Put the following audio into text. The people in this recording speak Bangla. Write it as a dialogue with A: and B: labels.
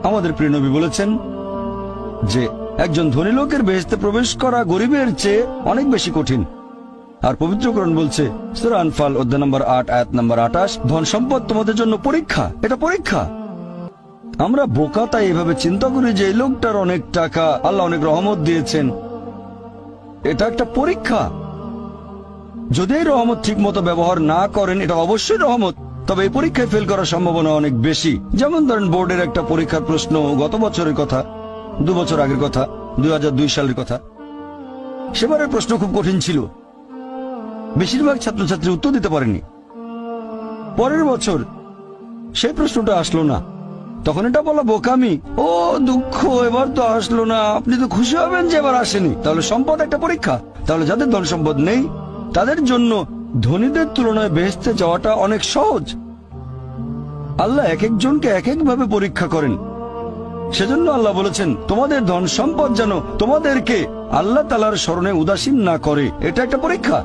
A: আমাদের প্রিয় নবী বলেছেন যে একজন ধনী লোকের বেহেশতে প্রবেশ করা গরিবের চেয়ে অনেক বেশি কঠিন। আর পবিত্র কোরআন বলছে সূরা আনফাল অধ্যায় নম্বর 8 আয়াত নম্বর 28, ধন সম্পদ তোমাদের জন্য পরীক্ষা, এটা পরীক্ষা। আমরা বোকা তাই এভাবে চিন্তা করি যে এই লোকটার অনেক টাকা, আল্লাহ অনেক রহমত দিয়েছেন, এটা একটা পরীক্ষা। যদি এই রহমত ঠিক মতো ব্যবহার না করেন এটা অবশ্যই রহমত, তবে এই পরীক্ষায় ফেল করার সম্ভাবনা অনেক বেশি। যেমন ধরেন বোর্ডের একটা পরীক্ষার প্রশ্ন গত বছরের কথা, 2 বছর আগের কথা, 2002 সালের কথা। সেবারের প্রশ্ন খুব কঠিন ছিল, বেশিরভাগ ছাত্রছাত্রী উত্তর দিতে পারেনি। পরের বছর সেই প্রশ্নটা আসলো না, তখন এটা বলা বোকামি, ও দুঃখ এবার তো আসলো না, আপনি তো খুশি হবেন যে এবার আসেনি। তাহলে সম্পদ একটা পরীক্ষা। তাহলে যাদের ধন সম্পদ নেই তাদের জন্য ধনীদের তুলনায় বেহেশতে যাওয়াটা অনেক সহজ। আল্লাহ এক একজনকে এক একভাবে পরীক্ষা করেন। সেজন্য আল্লাহ বলেছেন তোমাদের ধন সম্পদ যেন তোমাদেরকে আল্লাহ তাআলার স্মরণে উদাসীন না করে, এটা একটা পরীক্ষা।